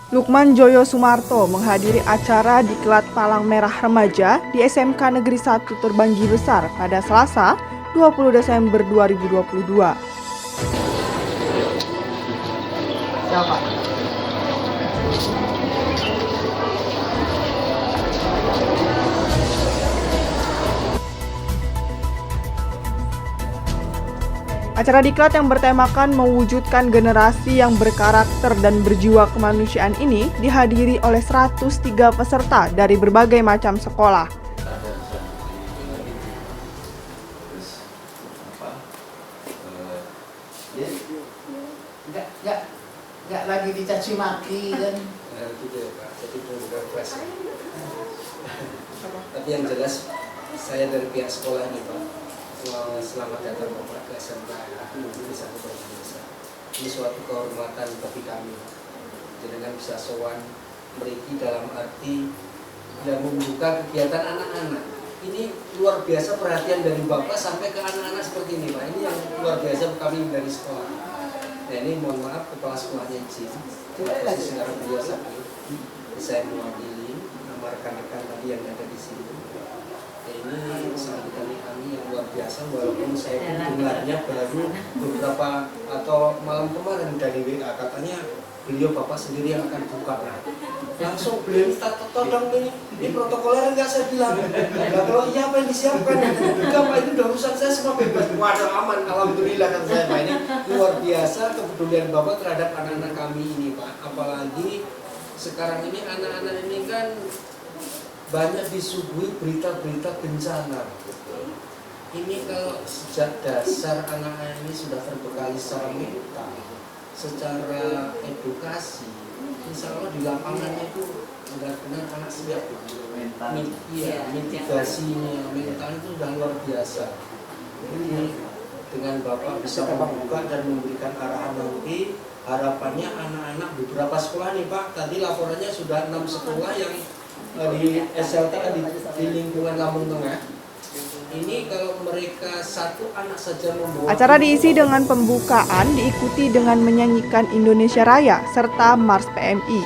Lukman Joyo Sumarto menghadiri acara Diklat Palang Merah Remaja di SMK Negeri 1 Terbanggi Besar pada Selasa, 20 Desember 2022. Acara diklat yang bertemakan mewujudkan generasi yang berkarakter dan berjiwa kemanusiaan ini dihadiri oleh 103 peserta dari berbagai macam sekolah. Nggak lagi dicaci maki kan? Gitu ya Pak, jadi benar-benar kelas. Tapi yang jelas saya dari pihak sekolah ini Pak, selamat datang Bapak ke SMK Negeri 1 Terbanggi Besar. Ini suatu kehormatan bagi kami. Jangan bisa sowan mereka dalam arti yang membuka kegiatan anak-anak. Ini luar biasa perhatian dari Bapak sampai ke anak-anak seperti ini Pak. Ini yang luar biasa kami dari sekolah. Nah ini mohon maaf kepala sekolahnya izin. Posisi sekarang beliau sakit. Saya mewakili nama rekan-rekan tadi yang ada di sini. Ini sangat kami yang luar biasa, walaupun saya pun dengarnya baru beberapa atau malam kemarin dari WA katanya beliau Bapak sendiri yang akan buka. Langsung beliau minta tolong ini protokoler enggak, saya bilang. Nah, kalau iya apa yang disiapkan? Enggak Pak, itu udah urusan saya semua bebas. Waduh aman, alhamdulillah kan saya Pak. Ini luar biasa kepedulian Bapak terhadap anak-anak kami ini Pak. Apalagi sekarang ini anak-anak ini kan banyak disuguhi berita-berita bencana. Ini kalau sejak dasar anak-anak ini sudah terbekali secara mental, secara edukasi, insya Allah di lapangannya itu benar-benar anak siap. Mitigasinya, mental itu sudah luar biasa. Ini dengan Bapak bisa membuka dan memberikan arahan nanti, harapannya anak-anak beberapa sekolah nih Pak, tadi laporannya sudah 6 sekolah yang di SLT di lingkungan Lampung Tengah. Ini kalau mereka satu anak saja membawa. Acara diisi dengan pembukaan diikuti dengan menyanyikan Indonesia Raya serta Mars PMI.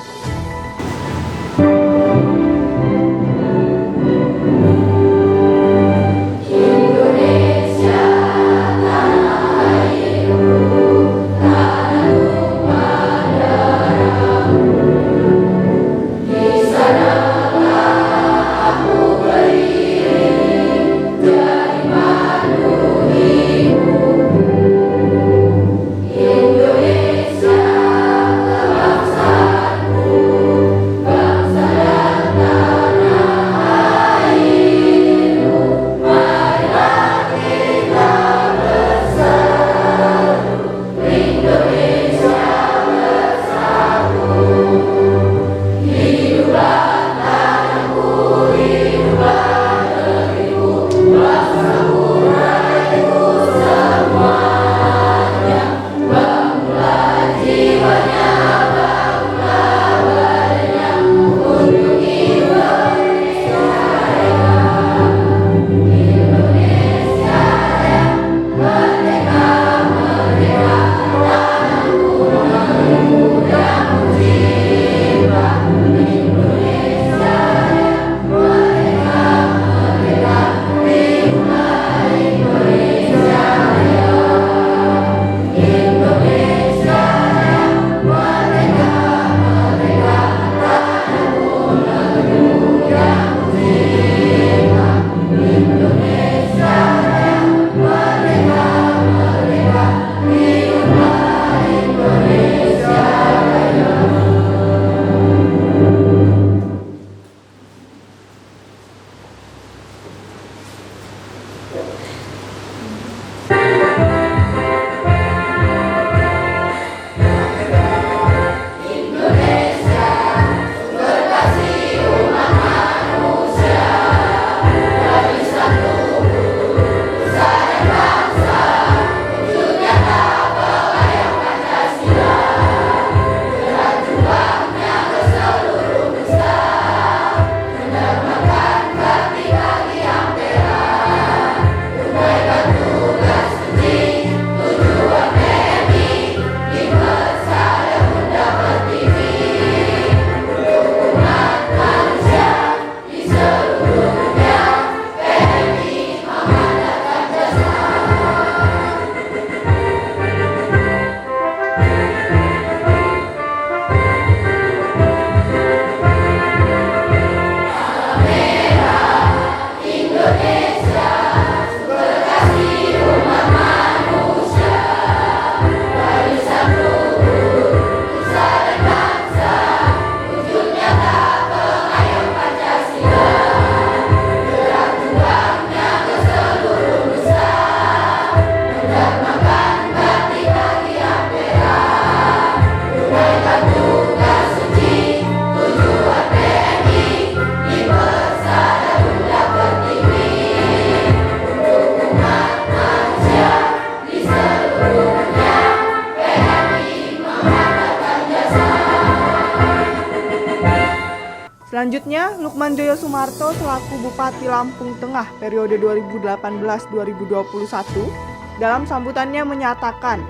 Selanjutnya, Lukman Joyo Sumarto selaku Bupati Lampung Tengah periode 2018-2021 dalam sambutannya menyatakan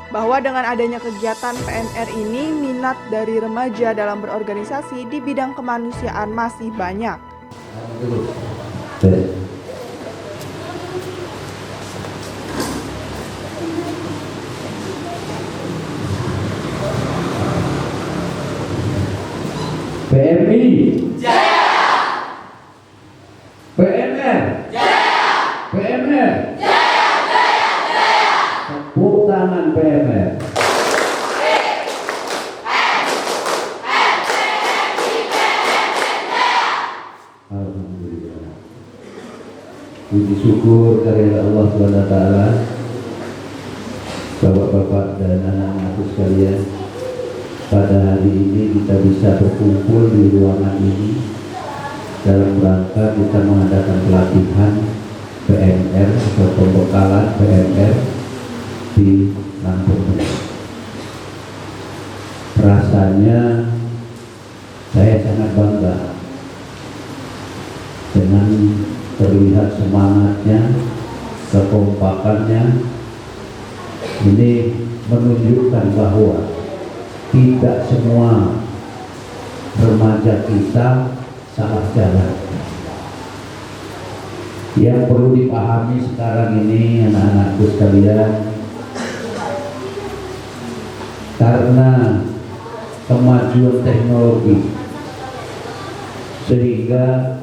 bahwa dengan adanya kegiatan PNR ini, minat dari remaja dalam berorganisasi di bidang kemanusiaan masih banyak. PMI Jaya, PNR Jaya, PNR Jaya, Jaya, Jaya. Tepuk tangan PNR. Alhamdulillah. Puji syukur kepada Allah SWT, Bapak-bapak dan anak-anakku sekalian. Pada hari ini kita bisa berkumpul di ruangan ini dalam rangka kita mengadakan pelatihan PNR atau pembekalan PNR di Lampung Tengah. Rasanya saya sangat bangga dengan terlihat semangatnya, kekompakannya. Ini menunjukkan bahwa tidak semua remaja kita salah jalan. Yang perlu dipahami sekarang ini anak-anakku sekalian, karena kemajuan teknologi sehingga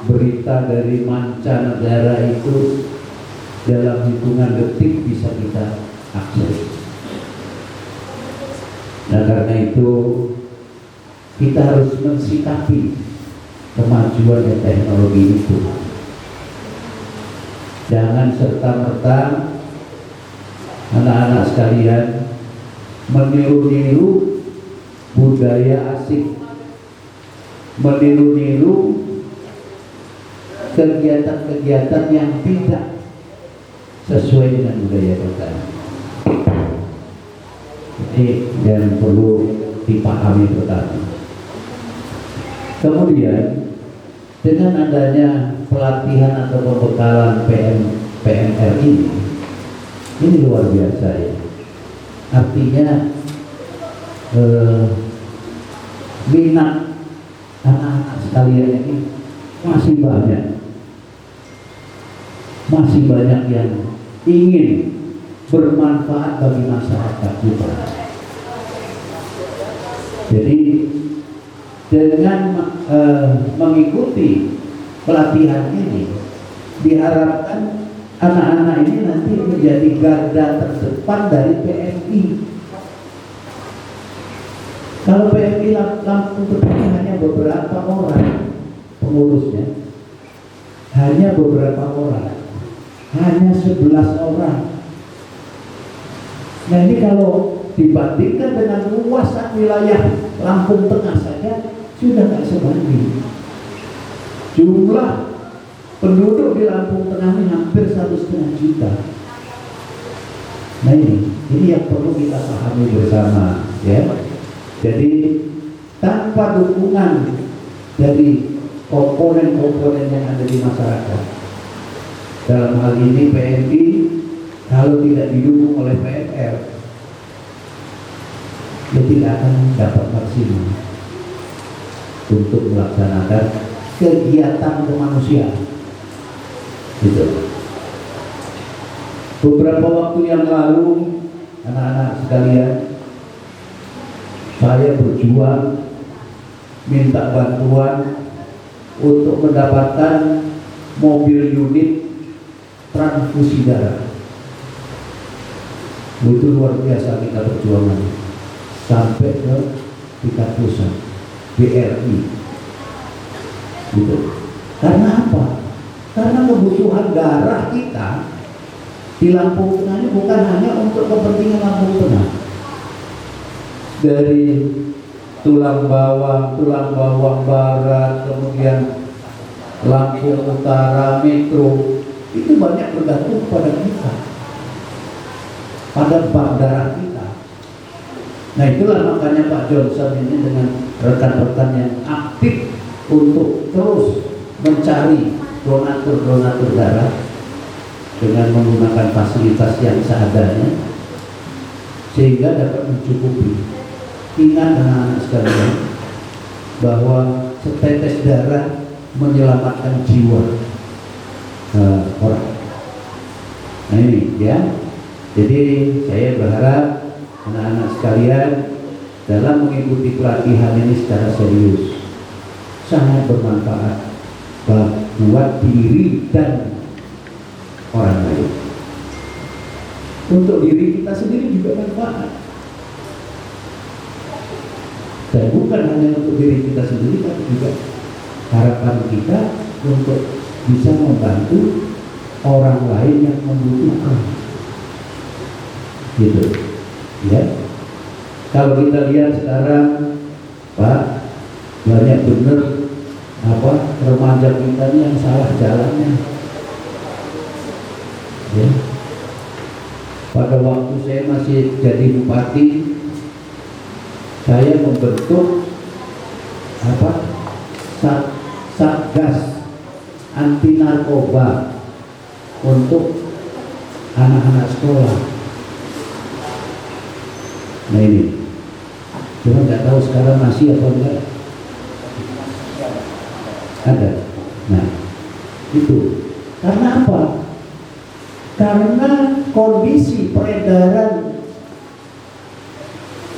berita dari mancanegara itu dalam hitungan detik bisa kita akses. Nah, karena itu kita harus mensikapi kemajuan teknologi itu. Jangan serta-merta anak-anak sekalian meniru-niru budaya asing, meniru-niru kegiatan-kegiatan yang tidak sesuai dengan budaya kita. Ini yang perlu dipahami pertama. Kemudian dengan adanya pelatihan atau pembekalan PNR ini luar biasa ya. Artinya minat anak-anak sekalian ini masih banyak yang ingin bermanfaat bagi masyarakat kita. Jadi dengan mengikuti pelatihan ini diharapkan anak-anak ini nanti menjadi garda terdepan dari PMI. Kalau PMI Lampung Tengah hanya beberapa orang pengurusnya, hanya beberapa orang, hanya 11 orang. Nah, ini kalau dibandingkan dengan luasan wilayah Lampung Tengah saja sudah tak sebanding. Jumlah penduduk di Lampung Tengah ini hampir 1,5 juta. Nah, ini yang perlu kita pahami bersama, ya. Jadi tanpa dukungan dari komponen-komponen yang ada di masyarakat, dalam hal ini PMI, kalau tidak didukung oleh PNR, dia tidak akan dapat maksimal untuk melaksanakan kegiatan kemanusiaan. Gitu. Beberapa waktu yang lalu, anak-anak sekalian, saya berjuang minta bantuan untuk mendapatkan mobil unit transfusi darah. Itu luar biasa kita perjuangan sampai ke tingkat pusat BRI. Gitu. Karena apa? Karena kebutuhan darah kita di Lampung Tengah ini bukan hanya untuk kepentingan Lampung Tengah. Dari tulang bawang barat, kemudian Lampung Utara, Metro, itu banyak bergantung pada kita, pada bank darah kita. Nah itulah makanya Pak Johnson ini dengan rekan-rekan yang aktif untuk terus mencari donatur-donatur darah dengan menggunakan fasilitas yang seadanya sehingga dapat mencukupi. Ingat anak-anak sekalian bahwa setetes darah menyelamatkan jiwa orang. Nah ini ya. Jadi saya berharap anak-anak sekalian dalam mengikuti pelatihan ini secara serius sangat bermanfaat buat diri dan orang lain. Untuk diri kita sendiri juga manfaat. Dan bukan hanya untuk diri kita sendiri, tapi juga harapan kita untuk bisa membantu orang lain yang membutuhkan. Gitu. Ya. Kalau kita lihat sekarang, Pak, banyak benar remaja kita ini yang salah jalannya. Ya. Pada waktu saya masih jadi bupati, saya membentuk Satgas anti narkoba untuk anak-anak sekolah. Nah ini, cuma nggak tahu sekarang masih apa enggak. Ada. Nah itu karena apa? Karena kondisi peredaran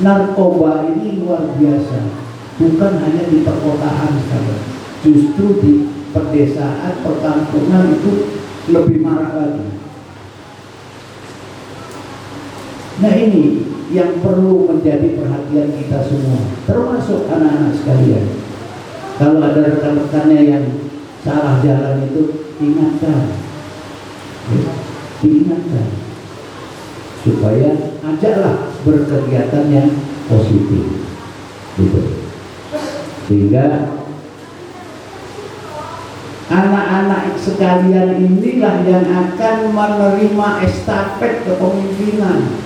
narkoba ini luar biasa, bukan hanya di perkotaan saja, justru di pedesaan, perkampungan itu lebih marah lagi. Nah ini yang perlu menjadi perhatian kita semua, termasuk anak-anak sekalian. Kalau ada rekan-rekannya yang salah jalan itu ingatkan, diingatkan supaya ajaklah berkegiatan yang positif, gitu. Sehingga anak-anak sekalian inilah yang akan menerima estafet kepemimpinan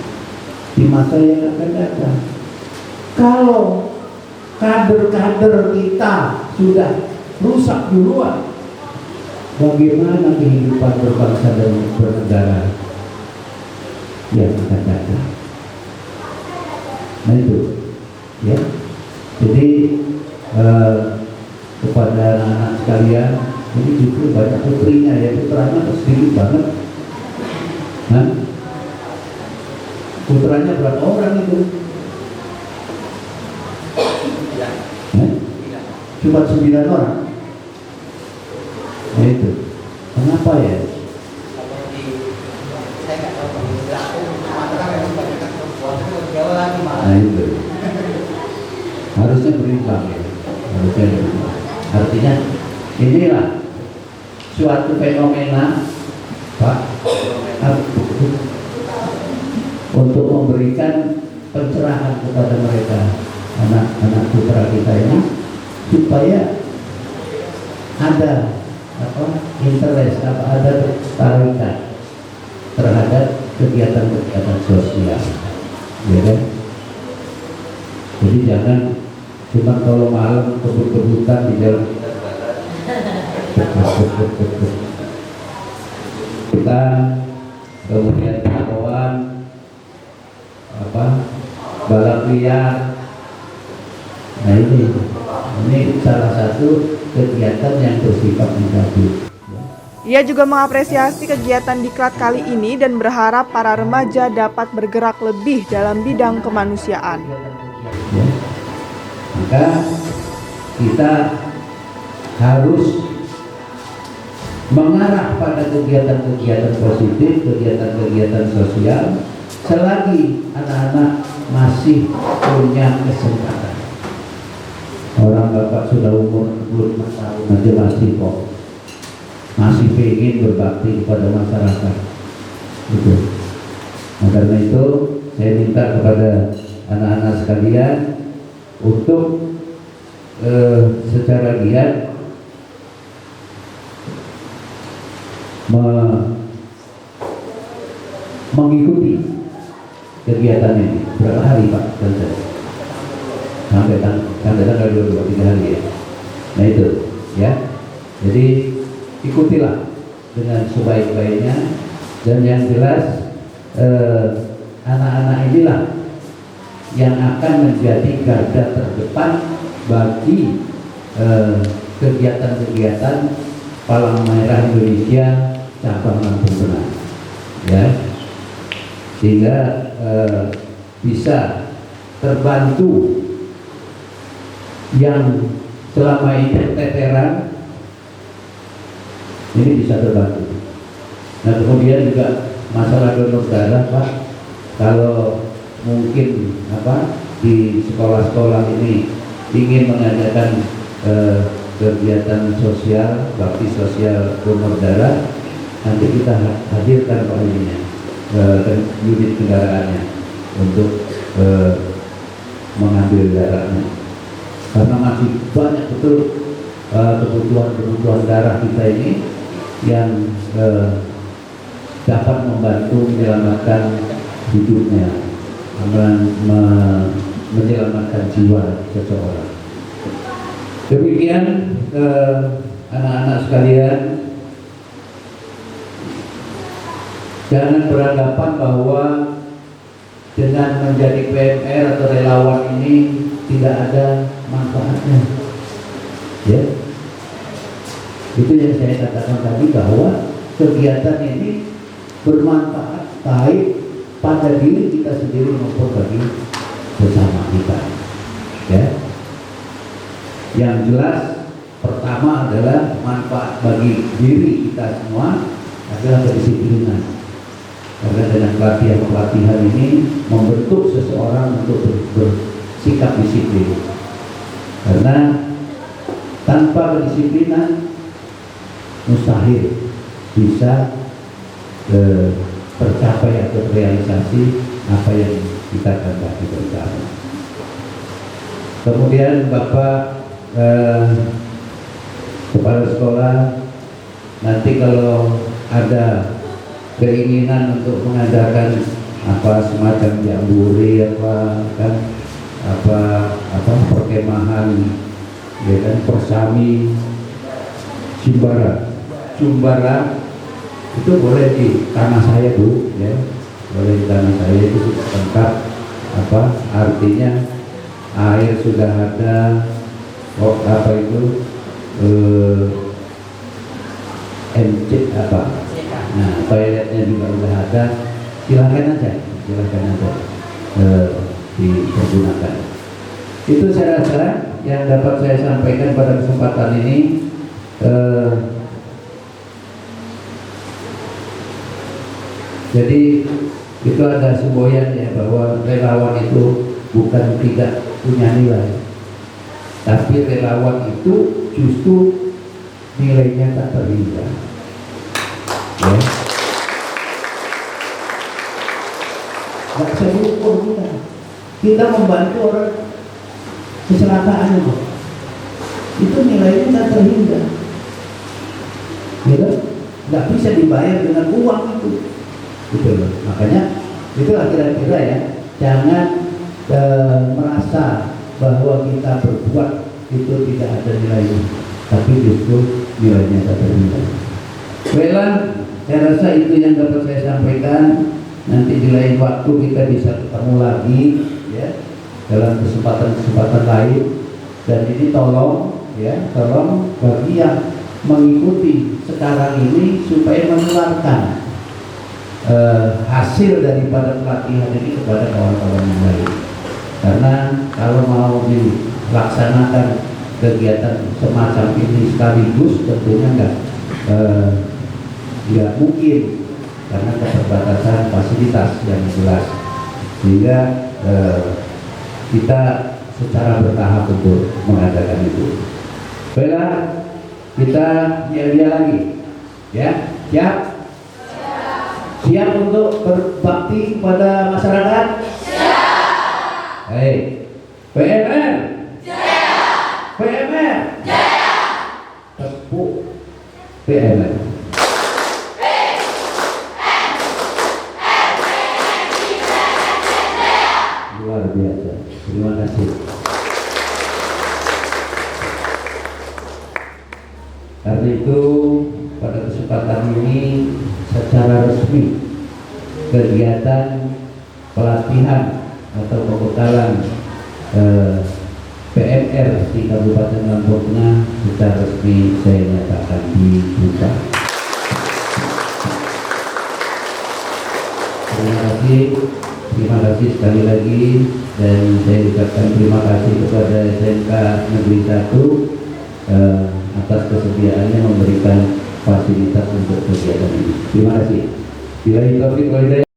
di masa yang akan datang. Kalau kader-kader kita sudah rusak duluan, bagaimana kehidupan berbangsa dan bernegara yang akan datang? Nah itu, ya. Jadi kepada anak-anak sekalian, ini justru banyak putrinya, ya putranya sedikit banget. Nah, putranya berapa orang itu? Cuma 9 orang. Nah itu, kenapa ya? Nah itu, harusnya berimbang ya, harusnya berimbang. Artinya inilah suatu fenomena, Pak, untuk memberikan pencerahan kepada mereka, anak-anak putra kita ini, supaya ada interest, ada tarikan terhadap kegiatan-kegiatan sosial, ya kan? Jadi jangan cuma kalau malam kebut-kebutan di jalan kita, kemudian kawan balap liar. Nah ini salah satu kegiatan yang bersifat negatif. Ia juga mengapresiasi kegiatan Diklat kali ini dan berharap para remaja dapat bergerak lebih dalam bidang kemanusiaan. Ya. Maka kita harus mengarah pada kegiatan-kegiatan positif, kegiatan-kegiatan sosial selagi anak-anak masih punya kesempatan. Orang bapak sudah umur 65 tahun aja masih pengen berbakti kepada masyarakat. Gitu. Nah, karena itu saya minta kepada anak-anak sekalian untuk secara giat mengikuti kegiatan ini? Berapa hari Pak? Sampai tanggal 22, 3 hari ya. Nah itu ya. Jadi ikutilah dengan sebaik-baiknya, dan yang jelas anak-anak inilah yang akan menjadi garda terdepan bagi kegiatan-kegiatan Palang Merah Indonesia cabang Lampung Tengah, ya, sehingga bisa terbantu yang selama ini teteran ini bisa terbantu. Nah kemudian juga masalah donor darah Pak, kalau mungkin di sekolah-sekolah ini ingin mengadakan kegiatan sosial, bakti sosial donor darah, nanti kita hadirkan Pak ininya, unit kendaraannya untuk mengambil darahnya, karena masih banyak betul kebutuhan darah kita ini yang dapat membantu menyelamatkan hidupnya, menyelamatkan jiwa seseorang. Demikian anak-anak sekalian, jangan beranggapan bahwa dengan menjadi PMR atau relawan ini tidak ada manfaatnya, ya. Itu yang saya katakan tadi, bahwa kegiatan ini bermanfaat baik pada diri kita sendiri maupun bagi bersama kita, ya. Yang jelas pertama adalah manfaat bagi diri kita semua adalah kedisiplinan, karena dengan pelatihan ini membentuk seseorang untuk bersikap disiplin, karena tanpa kedisiplinan mustahil bisa tercapai atau realisasi apa yang kita kehendaki bersama. Kemudian Bapak kepala sekolah, nanti kalau ada keinginan untuk mengadakan semacam jambore perkemahan, ya kan, persami, Jumbara, itu boleh di tanah saya Bu, ya, boleh di tanah saya, itu sudah lengkap, artinya air sudah ada, nah toiletnya juga sudah ada, silahkan aja dipergunakan. Itu saya rasa yang dapat saya sampaikan pada kesempatan ini. Jadi itu ada semboyan ya, bahwa relawan itu bukan tidak punya nilai, tapi relawan itu justru nilainya tak terhingga, ya. Nggak bisa diukur kita membantu orang kecelakaan itu nilainya tak terhingga, gitu. Nggak bisa dibayar dengan uang itu. Gitu. Makanya itulah kira-kira ya, jangan merasa bahwa kita berbuat itu tidak ada nilainya, tapi justru nilainya tak terhingga. Baiklah, saya rasa itu yang dapat saya sampaikan. Nanti di lain waktu kita bisa ketemu lagi, ya, dalam kesempatan lain. Dan ini tolong bagi yang mengikuti sekarang ini supaya menularkan hasil daripada pelatihan ini kepada kawan-kawan yang lain. Karena kalau mau dilaksanakan kegiatan semacam ini sekaligus tentunya nggak mungkin, karena keterbatasan fasilitas yang jelas, sehingga kita secara bertahap untuk mengadakan itu. Baiklah, kita dia lagi, ya, siap untuk berbakti kepada masyarakat? Siap. Hei, PMR? Siap. PMR? Siap. Tepuk PMR. Karena itu pada kesempatan ini secara resmi kegiatan pelatihan atau pembekalan PMR di Kabupaten Lampung Tengah secara resmi saya nyatakan dibuka. Terima kasih sekali lagi, dan saya ucapkan terima kasih kepada SMK Negeri 1 atas kesediaannya memberikan fasilitas untuk kegiatan ini. Terima kasih. Billahi taufiq wal hidayah.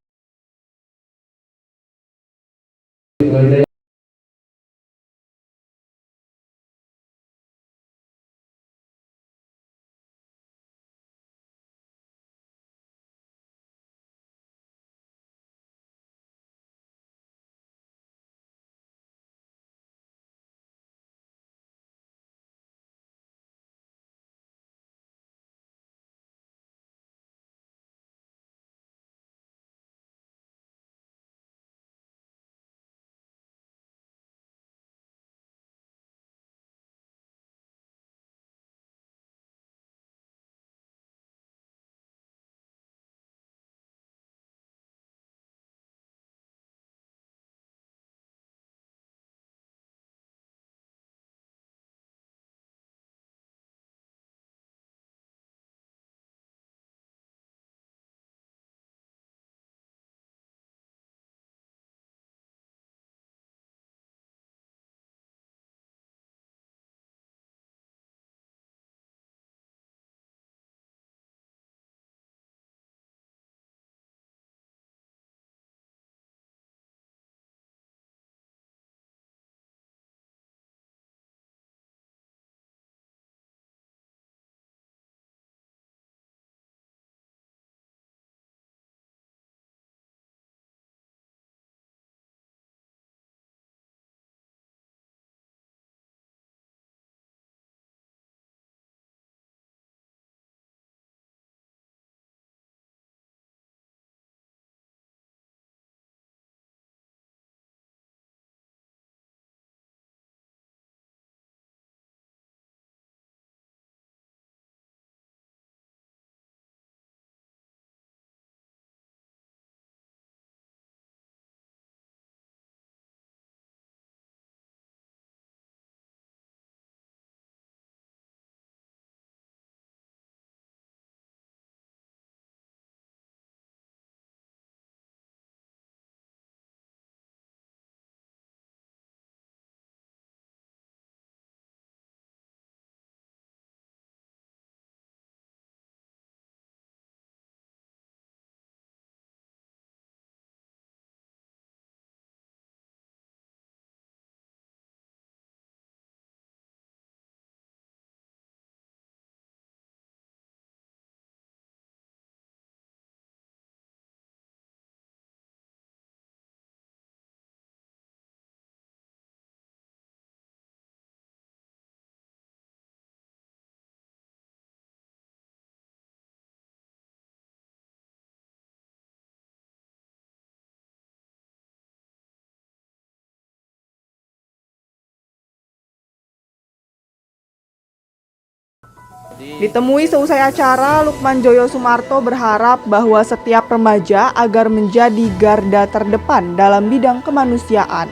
Ditemui seusai acara, Lukman Joyo Sumarto berharap bahwa setiap remaja agar menjadi garda terdepan dalam bidang kemanusiaan.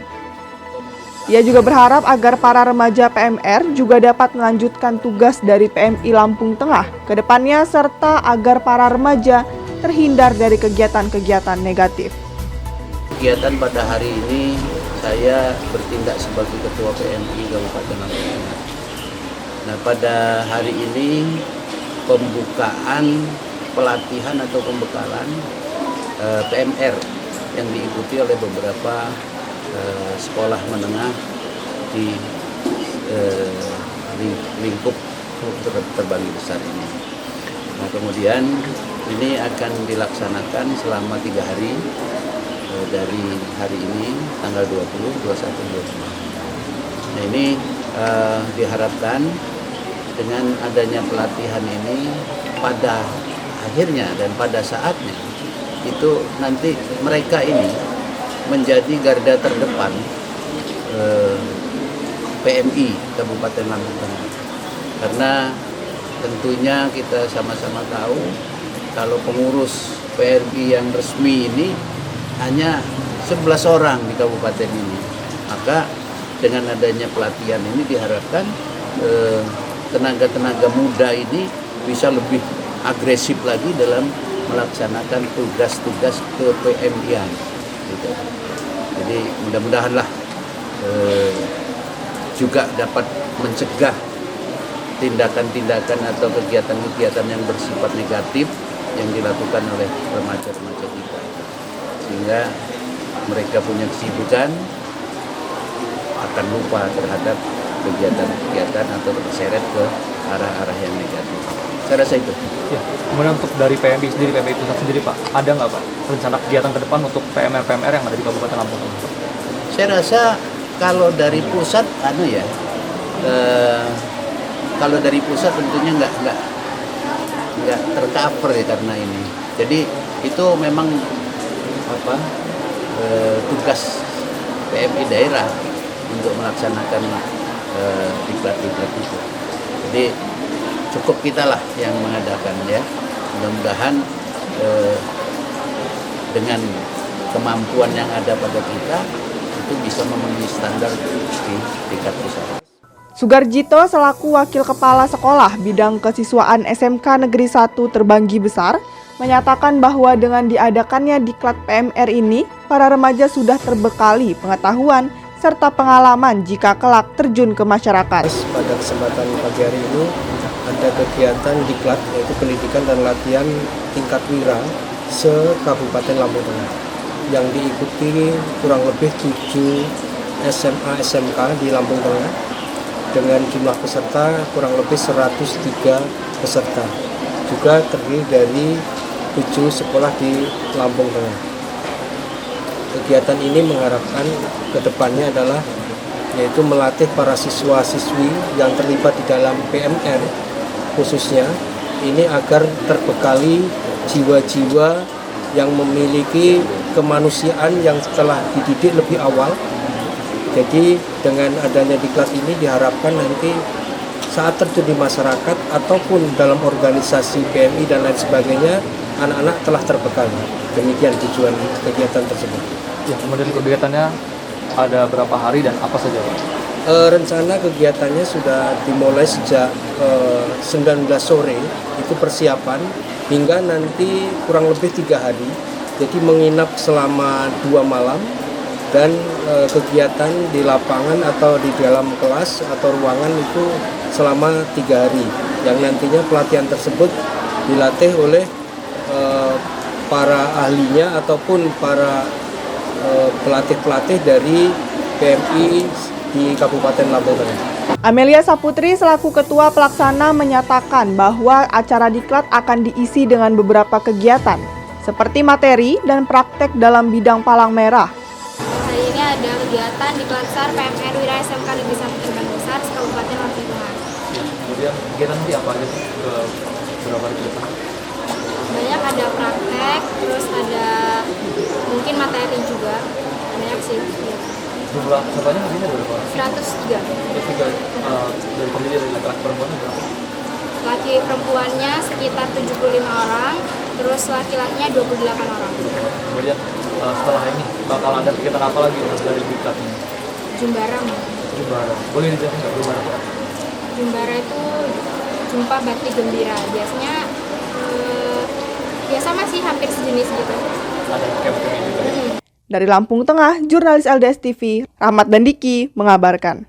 Ia juga berharap agar para remaja PMR juga dapat melanjutkan tugas dari PMI Lampung Tengah ke depannya, serta agar para remaja terhindar dari kegiatan-kegiatan negatif. Kegiatan pada hari ini saya bertindak sebagai Ketua PMI Kabupaten Lampung Tengah. Nah, pada hari ini pembukaan pelatihan atau pembekalan PMR yang diikuti oleh beberapa sekolah menengah di lingkup terbagi besar ini. Nah, kemudian ini akan dilaksanakan selama 3 hari dari hari ini tanggal 20, 21, 22. Nah, ini diharapkan dengan adanya pelatihan ini pada akhirnya dan pada saatnya itu nanti mereka ini menjadi garda terdepan PMI Kabupaten Lampung Tengah, karena tentunya kita sama-sama tahu kalau pengurus PRI yang resmi ini hanya 11 orang di kabupaten ini. Maka dengan adanya pelatihan ini diharapkan tenaga-tenaga muda ini bisa lebih agresif lagi dalam melaksanakan tugas-tugas kepemilian. Gitu. Jadi mudah-mudahanlah juga dapat mencegah tindakan-tindakan atau kegiatan-kegiatan yang bersifat negatif yang dilakukan oleh remaja-remaja kita, sehingga mereka punya kesibukan akan lupa terhadap kegiatan-kegiatan atau terseret ke arah-arah yang negatif. Saya rasa itu. Ya, kemudian untuk dari PMI sendiri, PMI pusat sendiri Pak, ada nggak Pak rencana kegiatan ke depan untuk PMR-PMR yang ada di Kabupaten Lampung Tengah? Saya rasa kalau dari pusat, kalau dari pusat tentunya nggak tercover ya karena ini. Jadi itu memang tugas PMI daerah untuk melaksanakan diklat-diklat itu. Jadi cukup kita lah yang mengadakan ya. Mudah-mudahan dengan kemampuan yang ada pada kita itu bisa memenuhi standar di tingkat pusat. Sugarjito selaku Wakil Kepala Sekolah Bidang Kesiswaan SMK Negeri 1 Terbanggi Besar menyatakan bahwa dengan diadakannya diklat PMR ini, para remaja sudah terbekali pengetahuan serta pengalaman jika kelak terjun ke masyarakat. Pada kesempatan pagi hari ini ada kegiatan diklat, yaitu pendidikan dan latihan tingkat wira se-Kabupaten Lampung Tengah yang diikuti kurang lebih 7 SMA SMK di Lampung Tengah dengan jumlah peserta kurang lebih 103 peserta, juga terdiri dari 7 sekolah di Lampung Tengah. Kegiatan ini mengharapkan kedepannya adalah yaitu melatih para siswa-siswi yang terlibat di dalam PMR khususnya ini agar terbekali jiwa-jiwa yang memiliki kemanusiaan yang telah dididik lebih awal. Jadi dengan adanya diklat ini diharapkan nanti saat terjun di masyarakat ataupun dalam organisasi PMI dan lain sebagainya, anak-anak telah terbekali. Demikian tujuan kegiatan tersebut. Ya, kemudian kegiatannya ada berapa hari dan apa saja Pak? Rencana kegiatannya sudah dimulai sejak 19 sore, itu persiapan, hingga nanti kurang lebih 3 hari. Jadi menginap selama 2 malam. Dan kegiatan di lapangan atau di dalam kelas atau ruangan itu selama 3 hari, yang nantinya pelatihan tersebut dilatih oleh para ahlinya ataupun para pelatih-pelatih dari PMI di Kabupaten Lampung Tengah. Amelia Saputri selaku ketua pelaksana menyatakan bahwa acara diklat akan diisi dengan beberapa kegiatan seperti materi dan praktek dalam bidang palang merah. Hari ini ada kegiatan di Klatsar PMR Wira SMK Negeri 1 Terbanggi Besar Kabupaten Lampung Tengah. Kemudian kegiatan nanti apa aja ke berapa hari ke depan? Banyak, ada praktek, terus ada mungkin materi juga. Banyak sih. Jumlah pesertanya hari ini ada berapa? 103. Dari pemilih dari laki-laki perempuan berapa? Laki perempuannya sekitar 75 orang, terus laki-lakinya 28 orang. Kemudian setelah ini bakal ada kegiatan apa lagi dari diklat ini? Jumbara. Jumbara. Boleh dijelasin nggak Jumbara Pak? Jumbara itu jumpa bakti gembira. Biasanya sama sih, hampir sejenis gitu. Ada camp-campnya juga ya? Dari Lampung Tengah, jurnalis LDS TV, Rahmat dan Diki mengabarkan.